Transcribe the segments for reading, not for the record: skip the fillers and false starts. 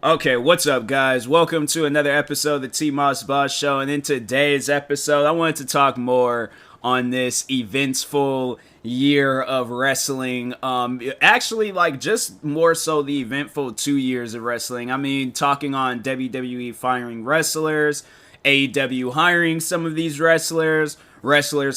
Okay, what's up, guys? Welcome to another episode of the TMossBoss Show. And in today's episode, I wanted to talk more on this eventful year of wrestling. Actually, like just more so the eventful 2 years of wrestling. I mean, talking on WWE firing wrestlers, AEW hiring some of these wrestlers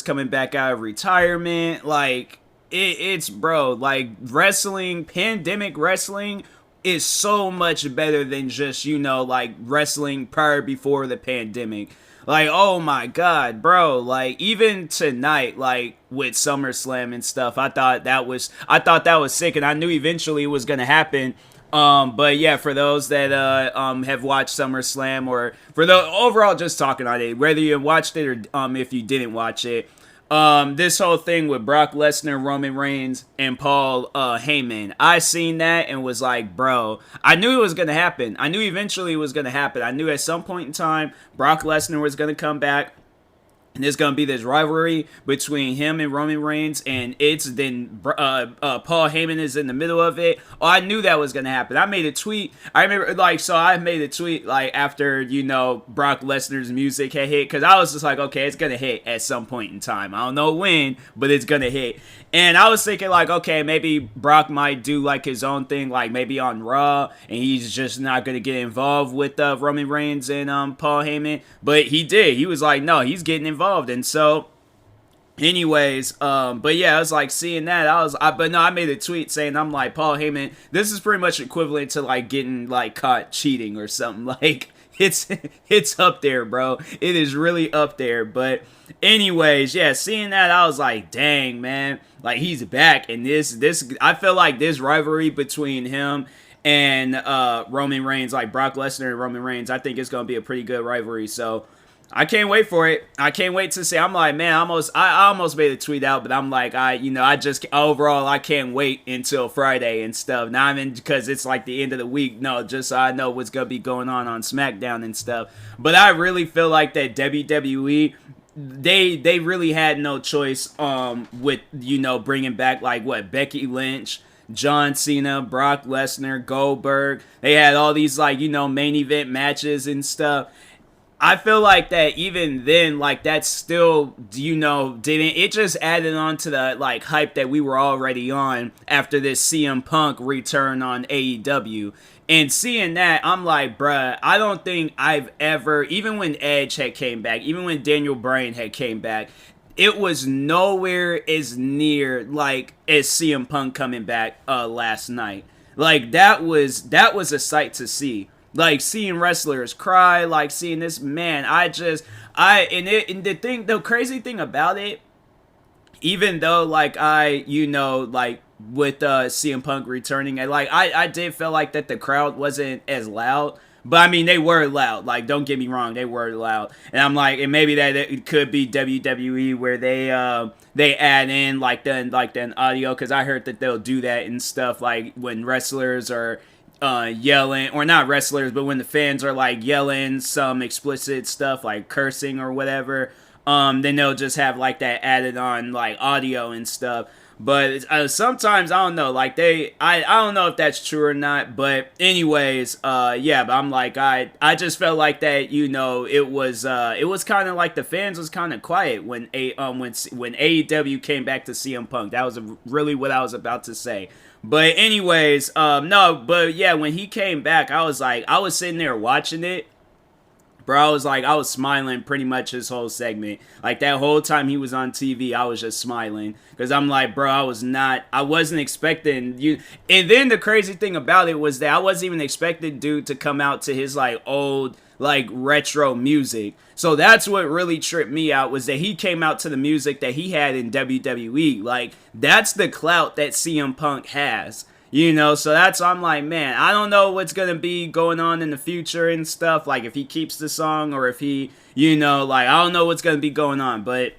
coming back out of retirement. Like, it's bro, like wrestling, pandemic wrestling is so much better than just, like wrestling prior before the pandemic. Like, oh my god, bro, like even tonight, like with SummerSlam and stuff, I thought that was sick, and I knew eventually it was gonna happen. But yeah, for those that have watched SummerSlam, or for the overall just talking on it, whether you watched it or if you didn't watch it, this whole thing with Brock Lesnar, Roman Reigns, and Paul Heyman, I seen that and was like, bro, I knew it was gonna happen. I knew eventually it was gonna happen. I knew at some point in time Brock Lesnar was gonna come back. And there's going to be this rivalry between him and Roman Reigns, and it's then Paul Heyman is in the middle of it. Oh, I knew that was going to happen. I made a tweet. I remember, I made a tweet, after, Brock Lesnar's music had hit, because I was just like, okay, it's going to hit at some point in time. I don't know when, but it's going to hit. And I was thinking, okay, maybe Brock might do, his own thing, maybe on Raw, and he's just not going to get involved with Roman Reigns and Paul Heyman. But he did. He was like, no, he's getting involved. And so, anyways, but yeah, I was seeing that. I made a tweet saying, I'm like, Paul Heyman, this is pretty much equivalent to, getting, caught cheating or something. It's up there, bro. It is really up there. But anyways, yeah, seeing that, I was like, dang, man. He's back. And I feel like this rivalry between him and Roman Reigns, Brock Lesnar and Roman Reigns, I think it's going to be a pretty good rivalry. So I can't wait for it. I can't wait to see. I'm like, man, I almost made a tweet out, but I'm like, overall, I can't wait until Friday and stuff. Not even because it's the end of the week. No, just so I know what's going to be going on SmackDown and stuff. But I really feel like that WWE, they really had no choice with, bringing back, Becky Lynch, John Cena, Brock Lesnar, Goldberg. They had all these, main event matches and stuff. I feel like that even then, that still, didn't, it just added on to the, hype that we were already on after this CM Punk return on AEW. And seeing that, I'm like, bruh, I don't think I've ever, even when Edge had came back, even when Daniel Bryan had came back, it was nowhere as near, as CM Punk coming back last night. That was a sight to see. Seeing wrestlers cry, seeing this, man, the crazy thing about it, even though, with CM Punk returning, I did feel that the crowd wasn't as loud, but I mean, they were loud, don't get me wrong, they were loud, and I'm like, and maybe that it could be WWE where they add in, the audio, because I heard that they'll do that and stuff, when wrestlers are yelling, or not wrestlers, but when the fans are yelling some explicit stuff cursing or whatever, then they'll just have that added on audio and stuff. But sometimes I don't know, I don't know if that's true or not. But anyways, yeah. But I'm I just felt that it was kind of the fans was kind of quiet when AEW came back to CM Punk. That was really what I was about to say. But anyways, no, but yeah, when he came back, I was sitting there watching it. Bro, I was smiling pretty much his whole segment. That whole time he was on TV, I was just smiling. Because I'm like, bro, I wasn't expecting you. And then the crazy thing about it was that I wasn't even expecting dude to come out to his, old, retro music. So that's what really tripped me out, was that he came out to the music that he had in WWE. That's the clout that CM Punk has. So I'm like, man, I don't know what's going to be going on in the future and stuff. If he keeps the song, or if he, I don't know what's going to be going on. But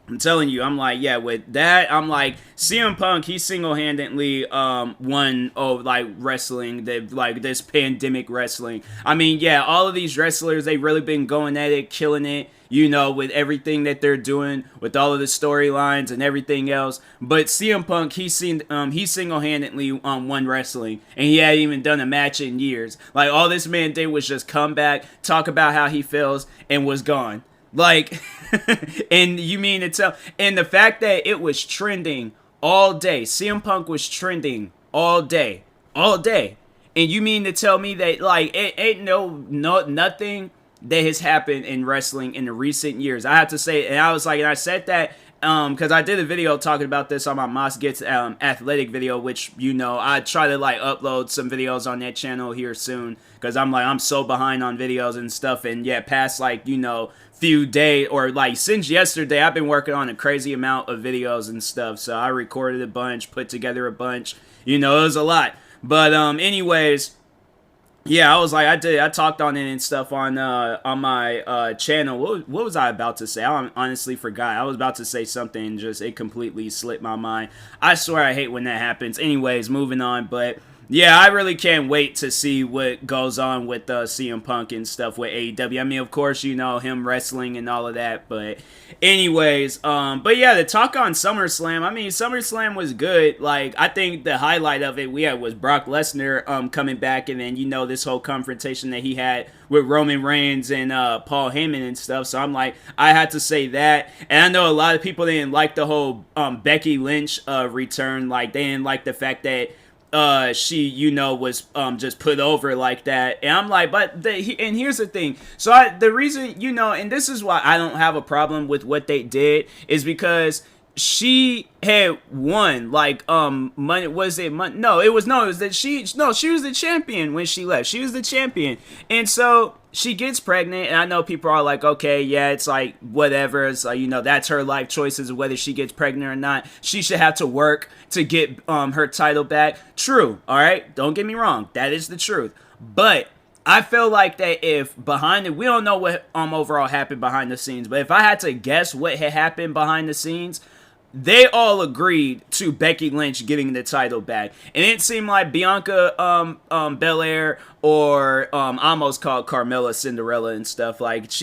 I'm telling you, I'm like, yeah, with that, I'm like, CM Punk, he single-handedly won, like, wrestling, like, this pandemic wrestling. I mean, yeah, all of these wrestlers, they really been going at it, killing it, with everything that they're doing, with all of the storylines and everything else. But CM Punk, he single-handedly won wrestling, and he hadn't even done a match in years. Like, all this man did was just come back, talk about how he feels, and was gone. Like, and you mean to tell, and the fact that it was trending all day, CM Punk was trending all day, and you mean to tell me that, like, it ain't nothing that has happened in wrestling in the recent years. I have to say, and I was like, and I said that because I did a video talking about this on my Moss Gets Athletic video, which, I try to, like, upload some videos on that channel here soon, because I'm so behind on videos and stuff, and yeah, past, like, few days, or like since yesterday, I've been working on a crazy amount of videos and stuff, so I recorded a bunch, put together a bunch, it was a lot, but anyways, yeah, I was like, I talked on it and stuff on my channel. What was I about to say? I honestly forgot. I was about to say something, just it completely slipped my mind. I swear I hate when that happens. Anyways, moving on, but yeah, I really can't wait to see what goes on with CM Punk and stuff with AEW. I mean, of course, him wrestling and all of that, but anyways, but yeah, the talk on SummerSlam, I mean, SummerSlam was good. Like, I think the highlight of it, was Brock Lesnar coming back, and then, this whole confrontation that he had with Roman Reigns and Paul Heyman and stuff, so I'm like, I had to say that, and I know a lot of people didn't like the whole Becky Lynch return, like, they didn't like the fact that she, was just put over like that, and I'm like, but and here's the thing. So the reason, and this is why I don't have a problem with what they did, is because she had won, like, money. Was it money? No, it was that she was the champion when she left. She was the champion, and so she gets pregnant, and I know people are like, okay, yeah, it's like, whatever, it's like, that's her life choices, whether she gets pregnant or not. She should have to work to get her title back. True, all right, don't get me wrong, that is the truth, but I feel like that if we don't know what overall happened behind the scenes, but if I had to guess what had happened behind the scenes, they all agreed to Becky Lynch getting the title back. And it seemed like Bianca Belair, or I almost called Carmella Cinderella and stuff. Like, it's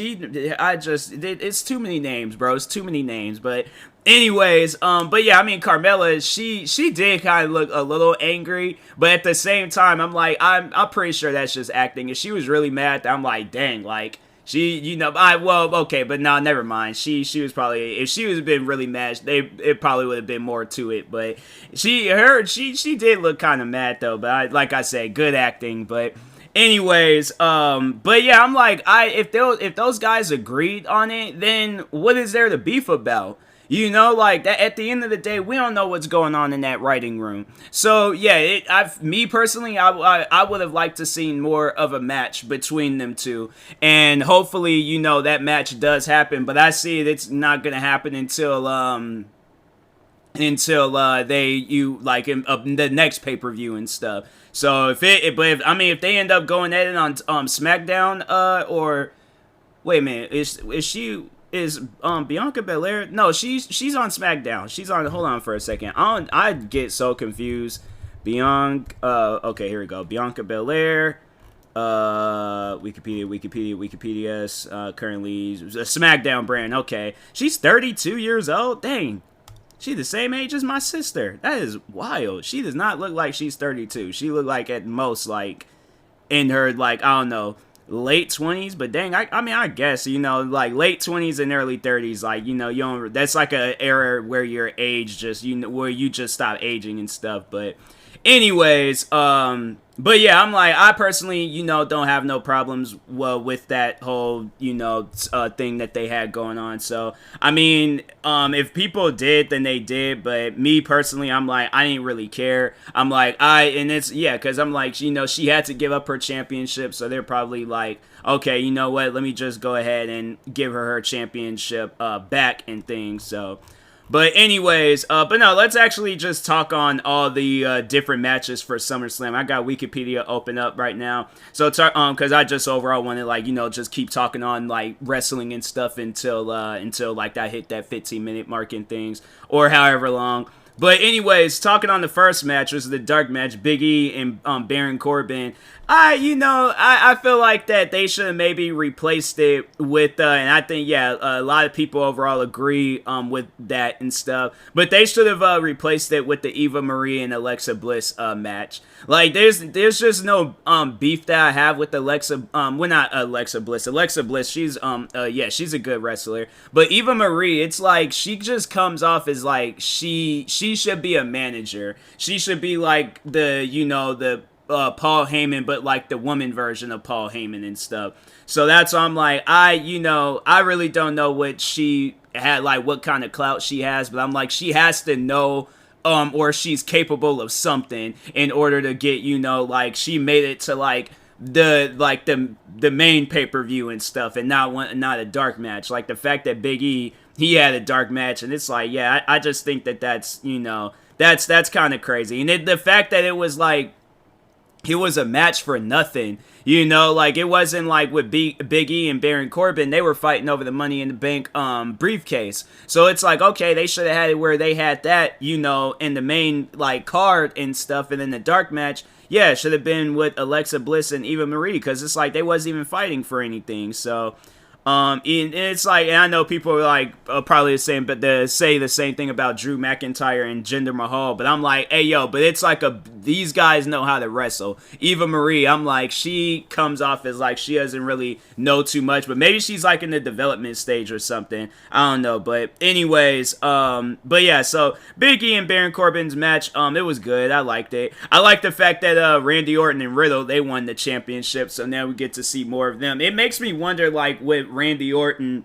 too many names, bro. It's too many names. But anyways, but yeah, I mean, Carmella, she did kind of look a little angry, but at the same time, I'm like, I'm pretty sure that's just acting. If she was really mad, I'm like, dang, like, she, okay, but no, never mind. She was probably, if she was been really mad, it probably would have been more to it. But she did look kind of mad though. But like I said, good acting. But anyways, but yeah, I'm like, if those guys agreed on it, then what is there to beef about? Like, that, at the end of the day, we don't know what's going on in that writing room. So, yeah, me personally, I would have liked to see more of a match between them two. And hopefully, that match does happen. But I see it's not going to happen until the next pay-per-view and stuff. So, if they end up going at it on SmackDown, or, wait a minute, is Bianca Belair? No, she's on SmackDown. She's on. Hold on for a second. I get so confused. Okay, here we go. Bianca Belair. Wikipedia. Currently a SmackDown brand. Okay, she's 32 years old. Dang, she's the same age as my sister. That is wild. She does not look like she's 32. She look like at most like in her, like, I don't know, late 20s, but dang, I mean, I guess, like, late 20s and early 30s, like, you don't, that's like a era where your age just, where you just stop aging and stuff. But anyways, but yeah, I'm like, I personally, don't have no problems, with that whole, thing that they had going on. So, I mean, if people did, then they did, but me personally, I'm like, I didn't really care. I'm like, and it's, yeah, because I'm like, she had to give up her championship, so they're probably like, okay, you know what, let me just go ahead and give her championship back and things. So, But anyways, but no, let's actually just talk on all the different matches for SummerSlam. I got Wikipedia open up right now, so because I just overall wanted like just keep talking on like wrestling and stuff until like I hit that 15-minute mark and things or however long. But anyways, talking on the first match was the dark match, Big E and Baron Corbin. I feel like that they should have maybe replaced it with, and I think a lot of people overall agree with that and stuff. But they should have replaced it with the Eva Marie and Alexa Bliss match. Like there's just no beef that I have with Alexa. Well, not Alexa Bliss. Alexa Bliss, she's she's a good wrestler. But Eva Marie, it's like she just comes off as like she should be a manager. She should be like the Paul Heyman, but like the woman version of Paul Heyman and stuff. So that's why I'm like, I really don't know what she had, like what kind of clout she has, but I'm like, she has to know, or she's capable of something in order to get, like she made it to like the main pay-per-view and stuff, and not a dark match. Like the fact that Big E, he had a dark match, and it's like, I just think that's that's kind of crazy. And the fact that it was like, it was a match for nothing, like it wasn't like with Big E and Baron Corbin, they were fighting over the Money in the Bank briefcase. So it's like, okay, they should have had it where they had that, in the main like card and stuff, and then the dark match, it should have been with Alexa Bliss and Eva Marie, because it's like they wasn't even fighting for anything. So and it's like, and I know people are like probably the same, but they say the same thing about Drew McIntyre and Jinder Mahal. But I'm like, hey yo, but it's like these guys know how to wrestle. Eva Marie, I'm like, she comes off as like she doesn't really know too much, but maybe she's like in the development stage or something. I don't know. But anyways, but yeah, so Big E and Baron Corbin's match, it was good. I liked it. I like the fact that Randy Orton and Riddle, they won the championship, so now we get to see more of them. It makes me wonder, like with Randy Orton,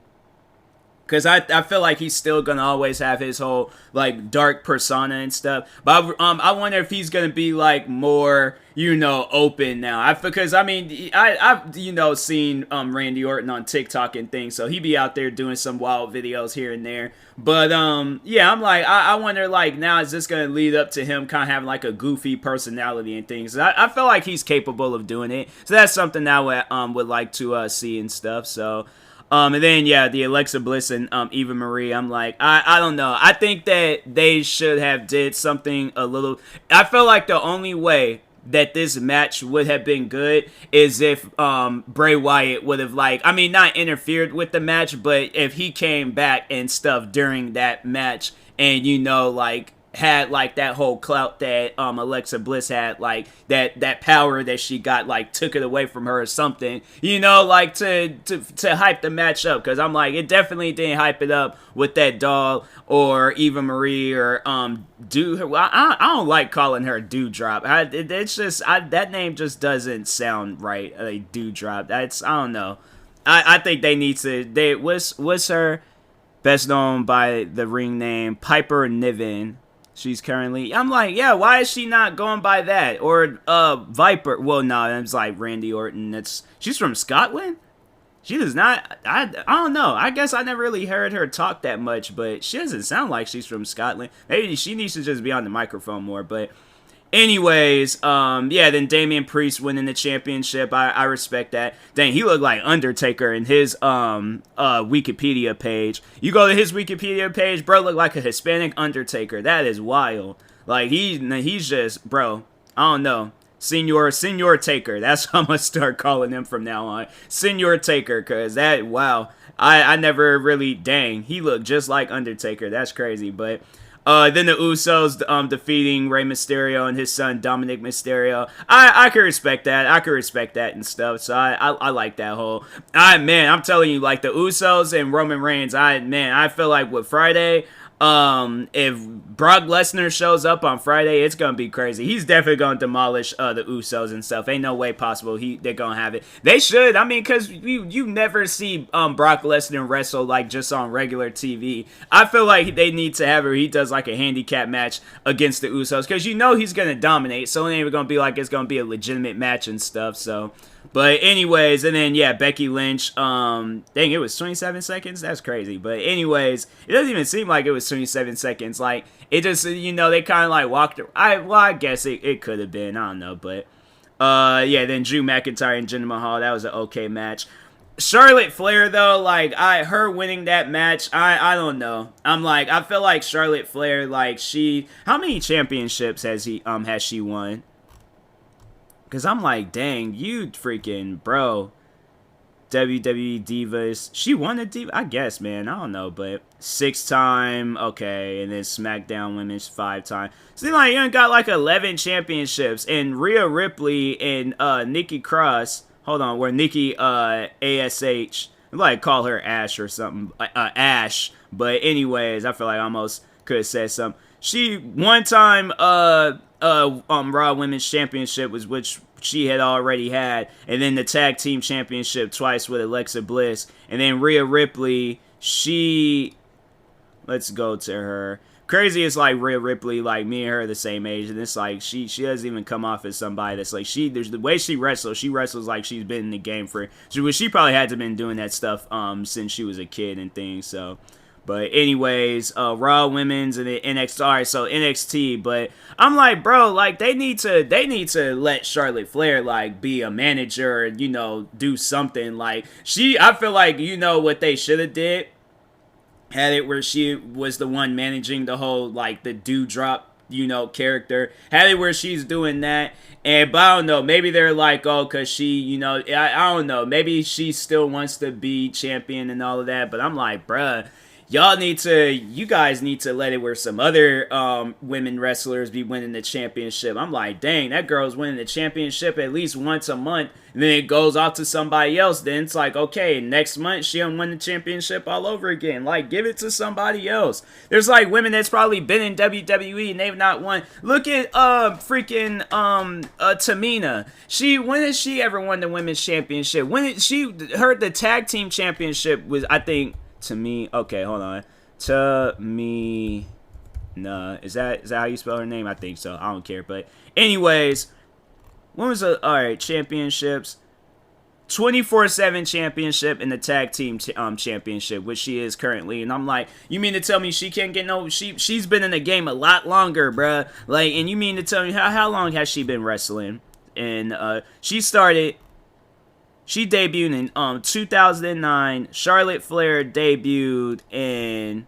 because I feel like he's still gonna always have his whole like dark persona and stuff, but I wonder if he's gonna be like more open now. Because I mean I've seen Randy Orton on TikTok and things, so he be out there doing some wild videos here and there. But I'm like, I wonder, like, now is this gonna lead up to him kind of having like a goofy personality and things? I feel like he's capable of doing it, so that's something I would like to see and stuff. So and then the Alexa Bliss and Eva Marie, I'm like, I don't know. I think that they should have did something a little. I feel like the only way that this match would have been good is if Bray Wyatt would have, like, I mean, not interfered with the match, but if he came back and stuff during that match and like had like that whole clout that Alexa Bliss had, like that power that she got, like took it away from her or something, like to hype the match up. Because I'm like, it definitely didn't hype it up with that doll or Eva Marie or well, I don't like calling her Dewdrop. It's just that name just doesn't sound right. Dewdrop. I don't know. I think they need to. What's her best known by the ring name? Piper Niven. She's currently, I'm like, why is she not going by that? Or Viper. Well, no, it's like Randy Orton. She's from Scotland? She does not, I don't know. I guess I never really heard her talk that much, but she doesn't sound like she's from Scotland. Maybe she needs to just be on the microphone more. But anyways, then Damian Priest winning the championship. I respect that. Dang, he looked like Undertaker in his Wikipedia page. You go to his Wikipedia page, bro, look like a Hispanic Undertaker. That is wild. Like he's just, bro, I don't know. Senor Taker. That's how I'm gonna start calling him from now on. Senor Taker, cause that, wow. I never really, dang, he looked just like Undertaker. That's crazy. But then the Usos defeating Rey Mysterio and his son Dominic Mysterio. I can respect that. I can respect that and stuff. So I like that whole. I'm telling you, like the Usos and Roman Reigns. I feel like with Friday, if Brock Lesnar shows up on Friday, it's gonna be crazy. He's definitely gonna demolish the Usos and stuff. Ain't no way possible they're gonna have it. They should. I mean, because you never see Brock Lesnar wrestle like just on regular TV. I feel like they need to have it where he does like a handicap match against the Usos, because you know he's gonna dominate. So it ain't even gonna be like it's gonna be a legitimate match and stuff. So. But anyways, and then, yeah, Becky Lynch, dang, it was 27 seconds? That's crazy. But anyways, it doesn't even seem like it was 27 seconds. Like, it just, you know, they kind of, like, walked, I guess it could have been, I don't know. But, yeah, then Drew McIntyre and Jinder Mahal, that was an okay match. Charlotte Flair, though, like, her winning that match, I don't know. I'm like, I feel like Charlotte Flair, like, how many championships has she won? Because I'm like, dang, you freaking, bro. WWE Divas. She won a Diva? I guess, man. I don't know, but 6-time. Okay, and then SmackDown Women's 5-time. Seems like you got like 11 championships. And Rhea Ripley and Nikki Cross. Hold on, where Nikki ASH. I'd like call her Ash or something. Ash. But anyways, I feel like I almost could have said something. She one time Raw Women's Championship was which she had already had, and then the Tag Team Championship twice with Alexa Bliss, and then Rhea Ripley, let's go to her. Crazy is like Rhea Ripley, like me and her are the same age, and it's like she doesn't even come off as somebody that's like there's the way she wrestles like she's been in the game for she probably had to been doing that stuff since she was a kid and things. So. But anyways, Raw Women's and the NXT. Alright, so NXT, but I'm like, bro, like they need to let Charlotte Flair like be a manager and, you know, do something. Like I feel like, you know, what they should have did, had it where she was the one managing the whole like the Dewdrop, you know, character. Had it where she's doing that. But I don't know, maybe they're like, oh, because she, you know, I don't know, maybe she still wants to be champion and all of that. But I'm like, bruh, you guys need to let it where some other women wrestlers be winning the championship. I'm like, dang, that girl's winning the championship at least once a month. And then it goes off to somebody else. Then it's like, okay, next month she'll win the championship all over again. Like, give it to somebody else. There's like women that's probably been in WWE and they've not won. Look at freaking Tamina. When has she ever won the women's championship? The tag team championship was, I think, to me, okay, hold on. Tamina. Is that how you spell her name? I think so. I don't care. But anyways, when was alright, championships? 24/7 championship and the tag team championship, which she is currently. And I'm like, you mean to tell me she can't get she's been in the game a lot longer, bruh. Like, and you mean to tell me how long has she been wrestling? And she debuted in 2009. Charlotte Flair debuted in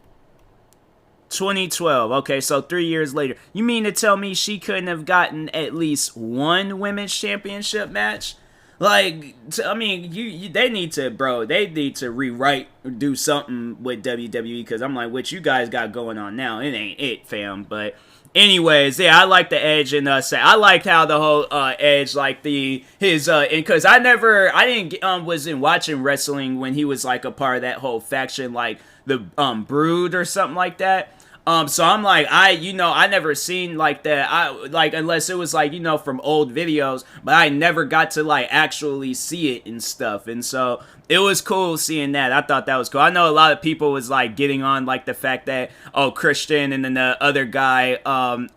2012. Okay, so 3 years later. You mean to tell me she couldn't have gotten at least one women's championship match? Like, I mean, they need to rewrite or do something with WWE, because I'm like, what you guys got going on now? It ain't it, fam. But anyways, yeah, I like the Edge, and I liked how the whole Edge, like because wasn't watching wrestling when he was like a part of that whole faction, like the Brood or something like that. So I'm like, I never seen like that. Unless it was like, from old videos, but I never got to like actually see it and stuff. And so it was cool seeing that. I thought that was cool. I know a lot of people was like getting on like the fact that, Christian and then the other guy,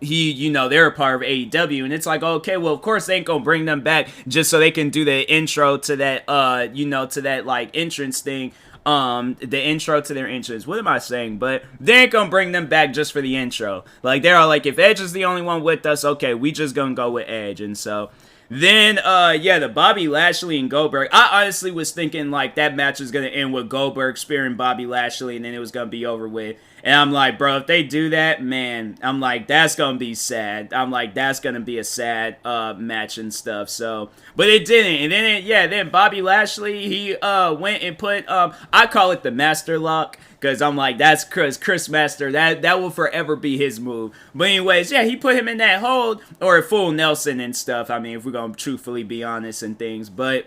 they're a part of AEW, and it's like, okay, well, of course they ain't gonna bring them back just so they can do the intro to that, to that like entrance thing. The intro to their entrance. What am I saying? But they ain't gonna bring them back just for the intro. Like, they're all like, if Edge is the only one with us, okay, we just gonna go with Edge. And so then, the Bobby Lashley and Goldberg. I honestly was thinking like that match was gonna end with Goldberg spearing Bobby Lashley, and then it was gonna be over with. And I'm like, bro, if they do that, man, I'm like, that's gonna be sad. I'm like, that's gonna be a sad match and stuff. So, but it didn't. And then Bobby Lashley, he went and put I call it the Master Lock, because I'm like, that's Chris Master. That will forever be his move. But anyways, yeah, he put him in that hold, or full Nelson and stuff. I mean, if we're gonna truthfully be honest and things, but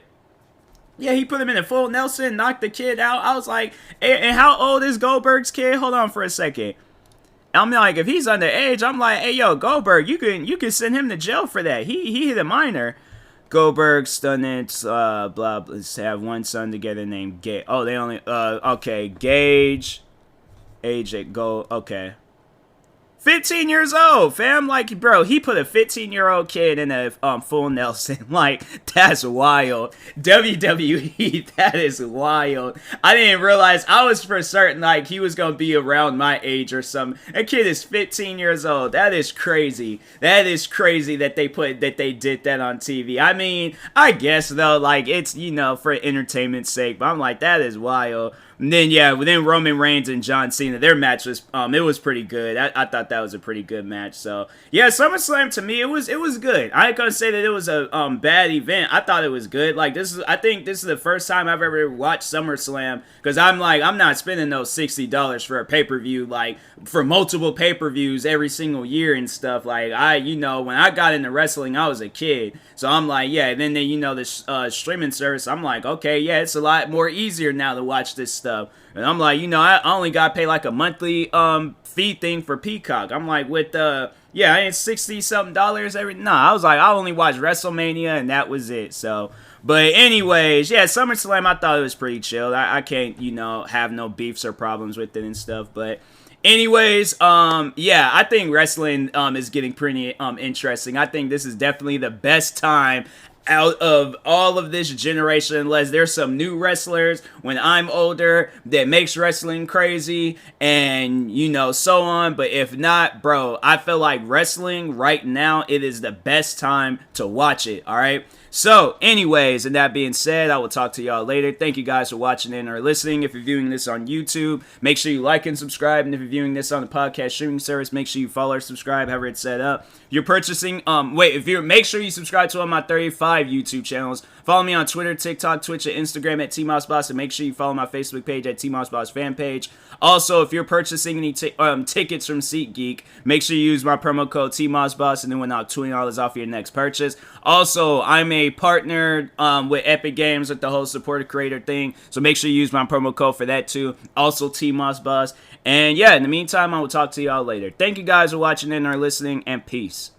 yeah, he put him in a full Nelson, knocked the kid out. I was like, and how old is Goldberg's kid? Hold on for a second. I'm like, if he's underage, I'm like, hey, yo, Goldberg, you can send him to jail for that. He hit a minor. Goldberg, Stunnets, blah, let's have one son together named Gage. Oh, they only, okay, Gage, age at Gold, okay. 15 years old, fam. Like, bro, he put a 15-year-old kid in a full Nelson. Like, that's wild. WWE, that is wild. I didn't realize, I was for certain, like, he was going to be around my age or something. That kid is 15 years old. That is crazy. That is crazy that they did that on TV. I mean, I guess, though, like, it's, you know, for entertainment's sake. But I'm like, that is wild. And then, yeah, then Roman Reigns and John Cena, their match was, it was pretty good. I thought that was a pretty good match. So, yeah, SummerSlam, to me, it was good. I ain't gonna say that it was a bad event. I thought it was good. Like, I think this is the first time I've ever watched SummerSlam, because I'm like, I'm not spending those $60 for a pay-per-view, like, for multiple pay-per-views every single year and stuff. Like, you know, when I got into wrestling, I was a kid. So I'm like, yeah, and then, you know, the streaming service, I'm like, okay, yeah, it's a lot more easier now to watch this stuff. And I'm like, you know, I only got to pay like a monthly fee thing for Peacock. I'm like, with yeah, I ain't $60-something every. Nah, I was like, I only watch WrestleMania and that was it. So, but anyways, yeah, SummerSlam, I thought it was pretty chill. I can't, you know, have no beefs or problems with it and stuff. But anyways, yeah, I think wrestling is getting pretty interesting. I think this is definitely the best time out of all of this generation, unless there's some new wrestlers when I'm older that makes wrestling crazy and, you know, so on. But if not, bro, I feel like wrestling right now, it is the best time to watch it. All right. So anyways, and that being said, I will talk to y'all later. Thank you guys for watching and or listening. If you're viewing this on YouTube, make sure you like and subscribe. And if you're viewing this on the podcast streaming service, make sure you follow or subscribe, however it's set up. You're purchasing, make sure you subscribe to all my 35 YouTube channels. Follow me on Twitter, TikTok, Twitch, and Instagram at TMossBoss, and make sure you follow my Facebook page at TMossBoss fan page. Also, if you're purchasing any tickets from SeatGeek, make sure you use my promo code TMossBoss, and then we'll knock $20 off your next purchase. Also, I'm a partner with Epic Games with the whole supporter creator thing, so make sure you use my promo code for that too. Also, TMossBoss. And yeah, in the meantime, I will talk to y'all later. Thank you guys for watching and or listening, and peace.